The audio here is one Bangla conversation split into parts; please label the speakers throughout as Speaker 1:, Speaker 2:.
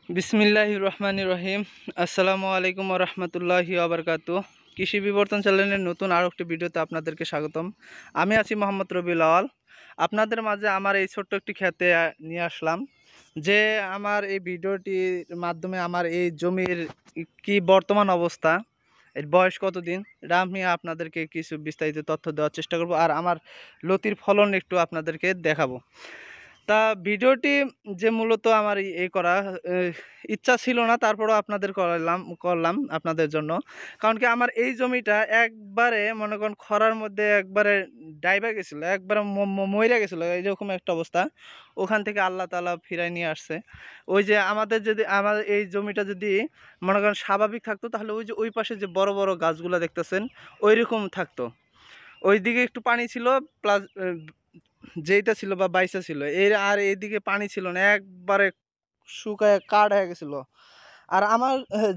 Speaker 1: বিসমিল্লাহির রহমানির রহিম। আসসালামু আলাইকুম ওয়া রাহমাতুল্লাহি ওয়া বারাকাতুহু। কৃষি বিবর্তন চ্যানেলের নতুন আরও একটি ভিডিওতে আপনাদেরকে স্বাগতম। আমি আছি মোহাম্মদ রবিউল আওয়াল। আপনাদের মাঝে আমার এই ছোট্ট একটি ক্ষেতে নিয়ে আসলাম, যে আমার এই ভিডিওটির মাধ্যমে আমার এই জমির কি বর্তমান অবস্থা, এর বয়স কতদিন, এটা আমি আপনাদেরকে কিছু বিস্তারিত তথ্য দেওয়ার চেষ্টা করব, আর আমার লতির ফলন একটু আপনাদেরকে দেখাবো। তা ভিডিওটি যে মূলত আমার এই করা ইচ্ছা ছিল না, তারপরও আপনাদের করলাম আপনাদের জন্য। কারণ কি আমার এই জমিটা একবারে মনে করেন খরার মধ্যে একবারে ডাইবা গেছিলো, একবারে মইরা গেছিলো, এইরকম একটা অবস্থা। ওখান থেকে আল্লাহ তাআলা ফিরাই নিয়ে আসছে। ওই যে আমার এই জমিটা যদি মনে করেন স্বাভাবিক থাকতো, তাহলে ওই যে ওই পাশে যে বড় বড় গাছগুলো দেখতেছেন ওই রকম থাকতো। ওই দিকে একটু পানি ছিল, প্লাস যেইটা ছিল বা বাইসা ছিল এর, আর এইদিকে পানি ছিল না, একবারে শুকায় কাঠ হয়ে গেছিল। আর আমার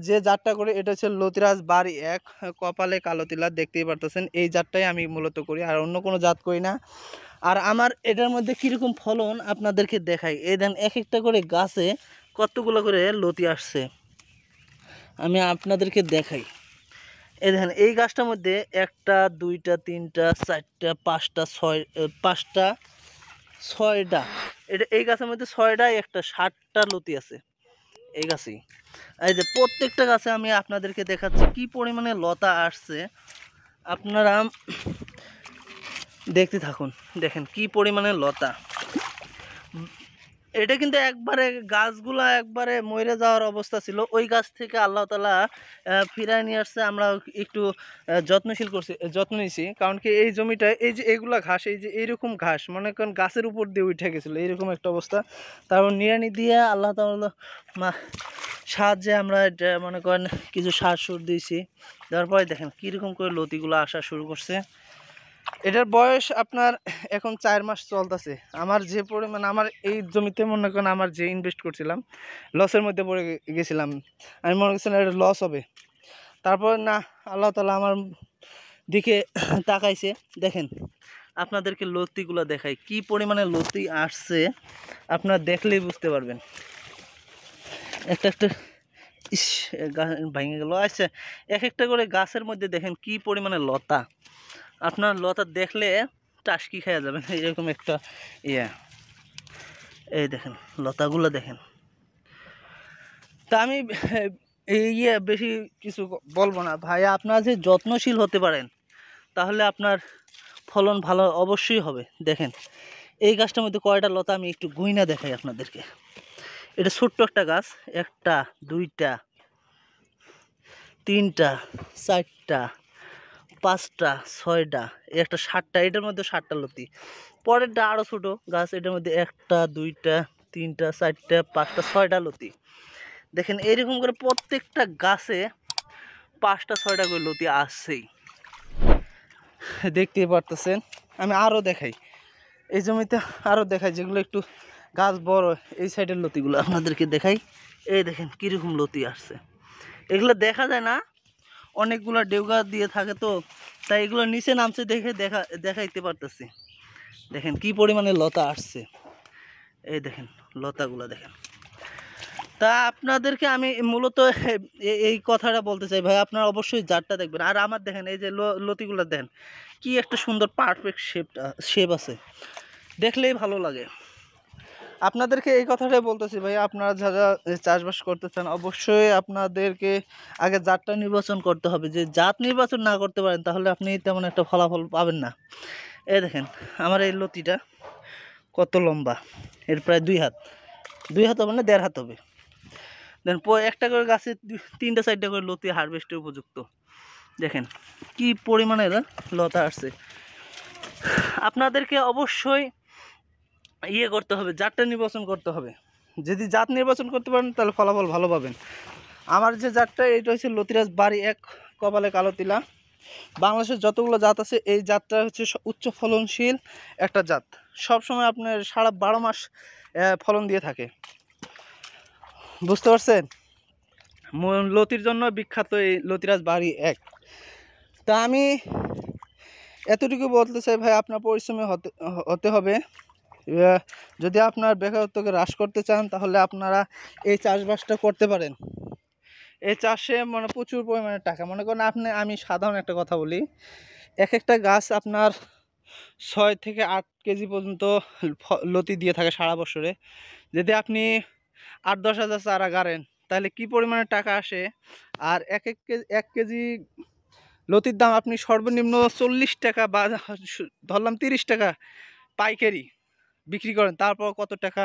Speaker 1: যে জাতটা করি এটা হচ্ছে লতিরাজ বাড়ি 1 কপালে কালো তিলা, দেখতেই পারতেছেন। এই জাতটাই আমি মূলত করি, আর অন্য কোনো জাত করি না। আর আমার এটার মধ্যে কীরকম ফলন আপনাদেরকে দেখাই। এই দেন এক একটা করে গাছে কতগুলো করে লতি আসছে, আমি আপনাদেরকে দেখাই। এই দেখেন এই গাছটার মধ্যে 1টা 2টা 3টা 4টা 5টা 5টা 6টা, এটা এই গাছের মধ্যে 6টায় একটা 60টা লতি আছে এই গাছেই। এই যে প্রত্যেকটা গাছে আমি আপনাদেরকে দেখাচ্ছি কি পরিমাণে লতা আসছে, আপনারা দেখতে থাকুন। দেখেন কি পরিমাণে লতা। এটা কিন্তু একবারে গাছগুলা একবারে মরে যাওয়ার অবস্থা ছিল, ওই গাছ থেকে আল্লাহ তাআলা ফিরায় নিয়ে আসছে। আমরা একটু যত্ন নিয়েছি। কারণ কি এই জমিটা এই যে এগুলা ঘাস, এই যে এইরকম ঘাস মনে করেন গাছের উপর দিয়ে উঠে গেছিলো, এইরকম একটা অবস্থা। তারপর নিড়ানি দিয়ে আল্লাহ তাআলা সাহায্যে আমরা এটা মনে করেন কিছু সার সুর দিয়েছি। তারপরে দেখেন কীরকম করে লতিগুলো আসা শুরু করছে। এটার বয়স আপনার এখন 4 মাস চলতেছে। আমার যে পরিমাণ আমার এই জমিতে মনে করেন আমার যে ইনভেস্ট করছিলাম, লসের মধ্যে পড়ে গেছিলাম। আমি মনে করছিলাম এটা লস হবে, তারপর না, আল্লাহ তাআলা আমার দিকে তাকাইছে। দেখেন আপনাদেরকে লতিগুলো দেখাই, কি পরিমাণে লতি আসছে আপনারা দেখলেই বুঝতে পারবেন। একটা একটা ইস ভেঙে গেল। আচ্ছা, এক একটা করে গাছের মধ্যে দেখেন কি পরিমাণে লতা, আপনার লতা দেখলে টাসকি খেয়ে যাবেন, এরকম একটা ইয়ে। এই দেখেন লতাগুলো দেখেন। তা আমি এই বেশি কিছু বলবো না ভাই, আপনারা যে যত্নশীল হতে পারেন তাহলে আপনার ফলন ভালো অবশ্যই হবে। দেখেন এই গাছটার মধ্যে কয়টা লতা আমি একটু গুইনা দেখাই আপনাদেরকে। এটা ছোট্ট একটা গাছ, 1টা 2টা 3টা 4টা 5টা 6টা, একটা 60টা, এটার মধ্যে 60টা লতি। পরেরটা আরও ছোটো গাছ, এটার মধ্যে 1টা 2টা 3টা 4টা 5টা 6টা লতি। দেখেন এইরকম করে প্রত্যেকটা গাছে 5টা 6টা করে লতি আসছেই, দেখতেই পারতেছেন। আমি আরও দেখাই, এই জমিতে আরও দেখাই যেগুলো একটু গাছ বড়, এই সাইডের লতিগুলো আপনাদেরকে দেখাই। এই দেখেন কীরকম লতি আসছে, এগুলো দেখা যায় না, অনেকগুলো ডেউগা দিয়ে থাকে তো, তাই এগুলো নিচে নামছে দেখে দেখাইতে পারতেছি। দেখেন কি পরিমাণে লতা আসছে, এই দেখেন লতাগুলো দেখেন। তা আপনাদেরকে আমি মূলত এই কথাটা বলতে চাই ভাই, আপনারা অবশ্যই জাতটা দেখবেন। আর আমার দেখেন এই যে লতিগুলো দেখেন কি একটা সুন্দর পারফেক্ট শেপ আছে, দেখলেই ভালো লাগে। আপনাদেরকে এই কথাটাই বলতেছি ভাই, আপনারা যারা চাষবাস করতে চান অবশ্যই আপনাদেরকে আগে জাতটা নির্বাচন করতে হবে। যে জাত নির্বাচন না করতে পারেন তাহলে আপনি তেমন একটা ফলাফল পাবেন না। এই দেখেন আমার এই লতিটা কত লম্বা, এর প্রায় 2 হাত, 2 হাত হবে না, 1.5 হাত হবে। দেন একটা করে গাছে 3টা 4টা করে লতি হারভেস্টের উপযুক্ত। দেখেন কি পরিমাণে লতা আসছে। আপনাদেরকে অবশ্যই করতে হবে, জাতটা নির্বাচন করতে হবে। যদি জাত নির্বাচন করতে পারেন তাহলে ফলাফল ভালো পাবেন। আমার যে জাতটা এটা হচ্ছে লতিরাজ বাড়ি 1 কপালে কালো তিলা। বাংলাদেশের যতগুলো জাত আছে এই জাতটা হচ্ছে উচ্চ ফলনশীল একটা জাত, সবসময় আপনার সারা 12 মাস ফলন দিয়ে থাকে। বুঝতে পারছেন, লতির জন্য বিখ্যাত এই লতিরাজ বাড়ি 1। তা আমি এতটুকু বলতে চাই ভাই, আপনার পরিশ্রমী হতে হবে। যদি আপনার বেকারত্বকে হ্রাস করতে চান তাহলে আপনারা এই চাষবাসটা করতে পারেন। এই চাষে মানে প্রচুর পরিমাণে টাকা। মনে করেন আমি সাধারণ একটা কথা বলি, এক একটা গাছ আপনার 6 থেকে 8 কেজি পর্যন্ত লতি দিয়ে থাকে সারা বছরে। যদি আপনি 8-10 হাজার চারা গাড়েন তাহলে কি পরিমাণে টাকা আসে। আর এক কেজি লতির দাম আপনি সর্বনিম্ন 40 টাকা বা ধরলাম 30 টাকা পাইকারি বিক্রি করেন, তারপর কত টাকা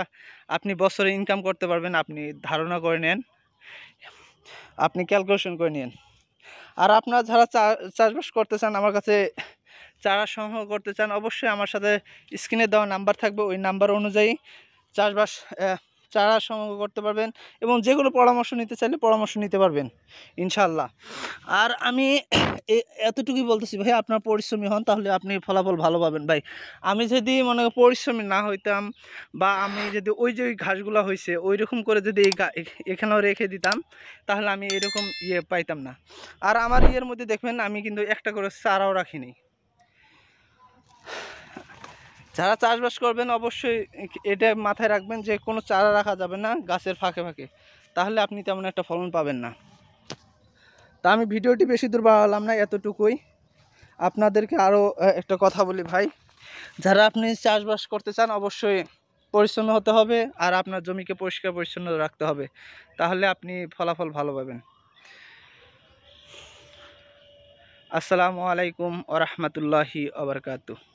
Speaker 1: আপনি বছরে ইনকাম করতে পারবেন আপনি ধারণা করে নেন, আপনি ক্যালকুলেশন করে নিন। আর আপনারা যারা চাষবাস করতে চান, আমার কাছে চারা সংগ্রহ করতে চান, অবশ্যই আমার সাথে স্ক্রিনে দেওয়া নাম্বার থাকবে, ওই নাম্বার অনুযায়ী চাষবাস চারা সংগ্রহ করতে পারবেন এবং যেগুলো পরামর্শ নিতে চাইলে পরামর্শ নিতে পারবেন ইনশাল্লাহ। আর আমি এতটুকুই বলতেছি ভাই, আপনার পরিশ্রমী হন তাহলে আপনি ফলাফল ভালো পাবেন ভাই। আমি যদি মনে পরিশ্রমী না হইতাম বা আমি যদি ওই যে ওই ঘাসগুলো হয়েছে ওই রকম করে যদি এখানেও রেখে দিতাম তাহলে আমি এরকম পাইতাম না। আর আমার মধ্যে দেখবেন আমি কিন্তু একটা করে চারাও রাখিনি। যারা চাষবাস করবেন অবশ্যই এটা মাথায় রাখবেন যে কোনো চারা রাখা যাবে না গাছের ফাঁকে ফাঁকে, তাহলে আপনি তেমন একটা ফলন পাবেন না। তা আমি ভিডিওটি বেশি দূর বাড়ালাম না, এতটুকুই। আপনাদেরকে আরও একটা কথা বলি ভাই, যারা আপনি চাষবাস করতে চান অবশ্যই পরিচ্ছন্ন হতে হবে আর আপনার জমিকে পরিষ্কার পরিচ্ছন্ন রাখতে হবে, তাহলে আপনি ফলাফল ভালো পাবেন। আসসালামু আলাইকুম ওয়া রাহমাতুল্লাহি ওয়া বারাকাতুহু।